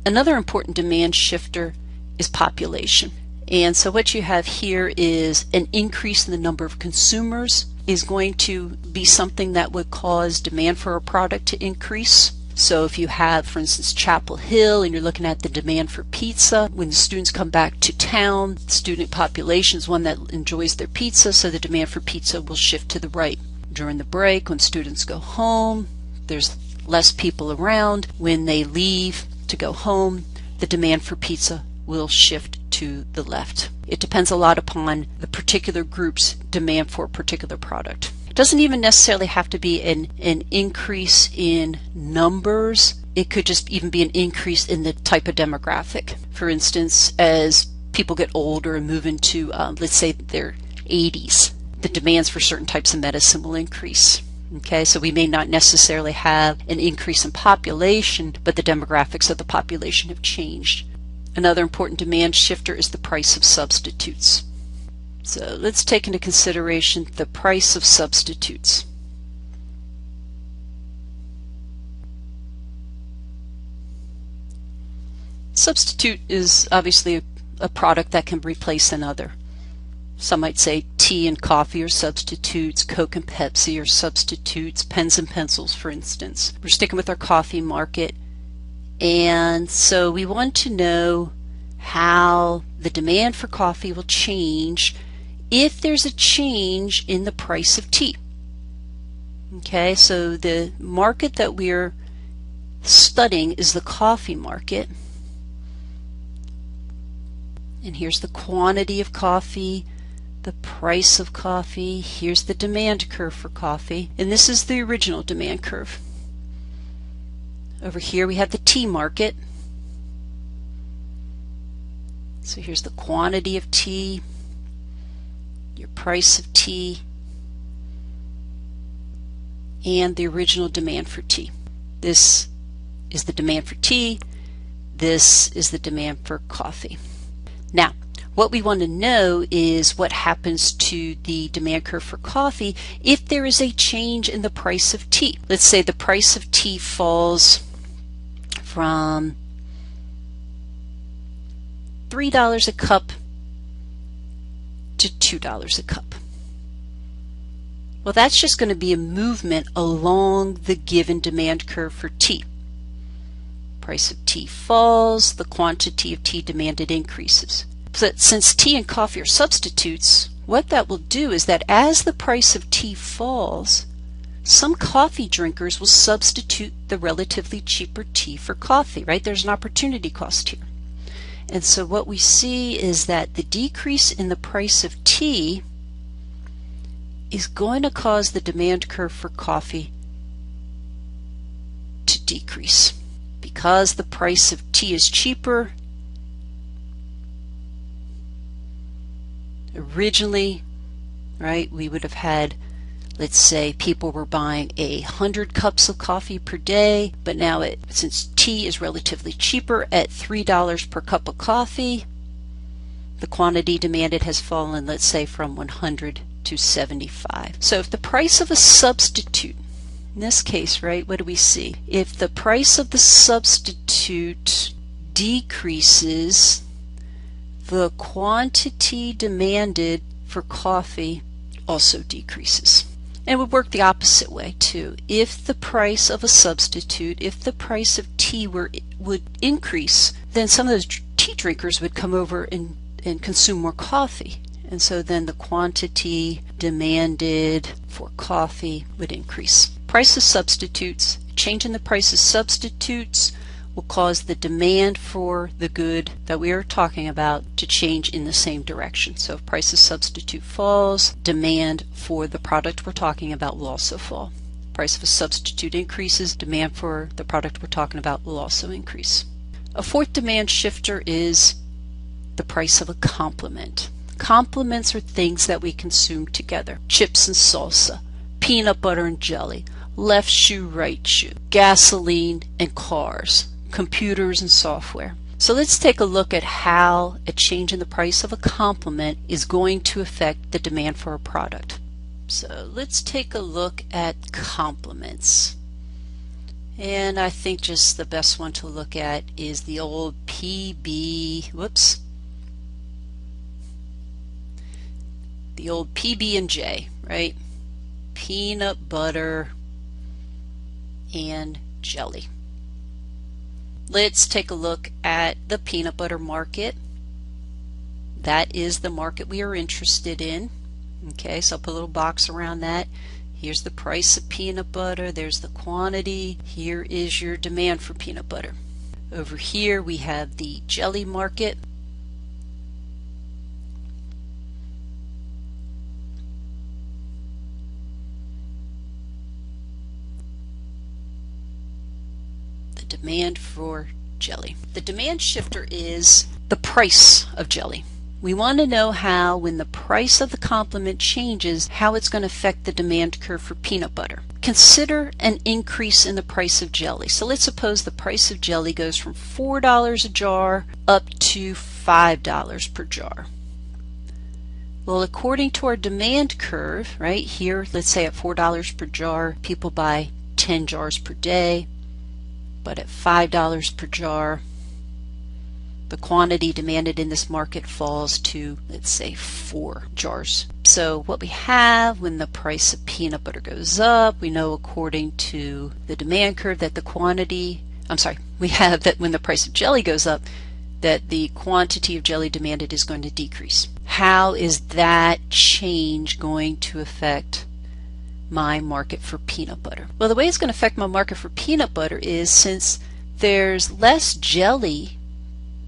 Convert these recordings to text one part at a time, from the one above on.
Another important demand shifter is population. And so what you have here is an increase in the number of consumers is going to be something that would cause demand for a product to increase. So if you have, for instance, Chapel Hill and you're looking at the demand for pizza, when the students come back to town, the student population is one that enjoys their pizza, so the demand for pizza will shift to the right. During the break, when students go home, there's less people around. When they leave to go home, the demand for pizza will shift to the left. It depends a lot upon the particular group's demand for a particular product. It doesn't even necessarily have to be an increase in numbers. It could just even be an increase in the type of demographic. For instance, as people get older and move into, let's say, their 80s, the demands for certain types of medicine will increase. Okay, so we may not necessarily have an increase in population, but the demographics of the population have changed. Another important demand shifter is the price of substitutes. So let's take into consideration the price of substitutes. Substitute is obviously a product that can replace another. Some might say tea and coffee are substitutes, Coke and Pepsi are substitutes, pens and pencils, for instance. We're sticking with our coffee market, and so we want to know how the demand for coffee will change if there's a change in the price of tea. Okay, so the market that we're studying is the coffee market. And here's the quantity of coffee, the price of coffee, here's the demand curve for coffee, and this is the original demand curve. Over here we have the tea market. So here's the quantity of tea, your price of tea, and the original demand for tea. This is the demand for tea. This is the demand for coffee. Now, what we want to know is what happens to the demand curve for coffee if there is a change in the price of tea. Let's say the price of tea falls from $3 a cup to $2 a cup. Well, that's just going to be a movement along the given demand curve for tea. Price of tea falls, the quantity of tea demanded increases. But since tea and coffee are substitutes, what that will do is that as the price of tea falls, some coffee drinkers will substitute the relatively cheaper tea for coffee, right? There's an opportunity cost here. And so what we see is that the decrease in the price of tea is going to cause the demand curve for coffee to decrease. Because the price of tea is cheaper, originally, right, we would have had, let's say people were buying 100 cups of coffee per day, but now since tea is relatively cheaper at $3 per cup of coffee, the quantity demanded has fallen, let's say, from 100 to 75. So if the price of a substitute, in this case, right, what do we see? If the price of the substitute decreases, the quantity demanded for coffee also decreases. And it would work the opposite way too. If the price of a substitute, if the price of tea would increase, then some of those tea drinkers would come over and consume more coffee. And so then the quantity demanded for coffee would increase. Price of substitutes, change in the price of substitutes will cause the demand for the good that we are talking about to change in the same direction. So if price of substitute falls, demand for the product we're talking about will also fall. Price of a substitute increases, demand for the product we're talking about will also increase. A fourth demand shifter is the price of a complement. Complements are things that we consume together. Chips and salsa, peanut butter and jelly, left shoe, right shoe, gasoline and cars, computers and software. So let's take a look at how a change in the price of a complement is going to affect the demand for a product. So let's take a look at complements. And I think just the best one to look at is the old the old PB&J, right? Peanut butter and jelly. Let's take a look at the peanut butter market. That is the market we are interested in. Okay, so I'll put a little box around that. Here's the price of peanut butter. There's the quantity. Here is your demand for peanut butter. Over here we have the jelly market. The demand for jelly. The demand shifter is the price of jelly. We want to know how, when the price of the complement changes, how it's going to affect the demand curve for peanut butter. Consider an increase in the price of jelly. So let's suppose the price of jelly goes from $4 a jar up to $5 per jar. Well, according to our demand curve, right here, let's say at $4 per jar, people buy 10 jars per day, but at $5 per jar, the quantity demanded in this market falls to, let's say, 4 jars. So what we have when the price of peanut butter goes up, we know according to the demand curve that we have that when the price of jelly goes up, that the quantity of jelly demanded is going to decrease. How is that change going to affect my market for peanut butter? Well, the way it's going to affect my market for peanut butter is, since there's less jelly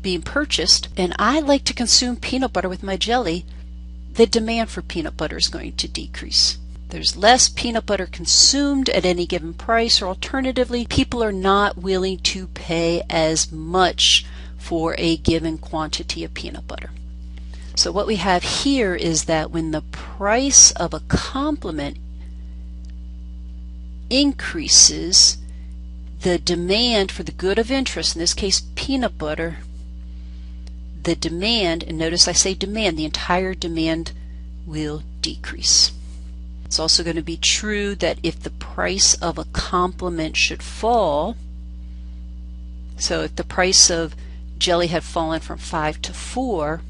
being purchased and I like to consume peanut butter with my jelly, the demand for peanut butter is going to decrease. There's less peanut butter consumed at any given price, or alternatively, people are not willing to pay as much for a given quantity of peanut butter. So what we have here is that when the price of a complement increases, the demand for the good of interest, in this case peanut butter, the demand, and notice I say demand, the entire demand will decrease. It's also going to be true that if the price of a complement should fall, so if the price of jelly had fallen from 5 to 4,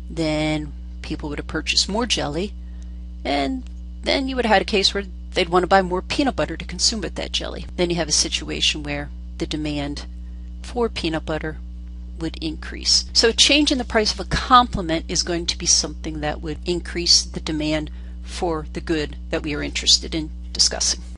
then people would have purchased more jelly, and then you would have had a case where they'd want to buy more peanut butter to consume with that jelly. Then you have a situation where the demand for peanut butter would increase. So a change in the price of a complement is going to be something that would increase the demand for the good that we are interested in discussing.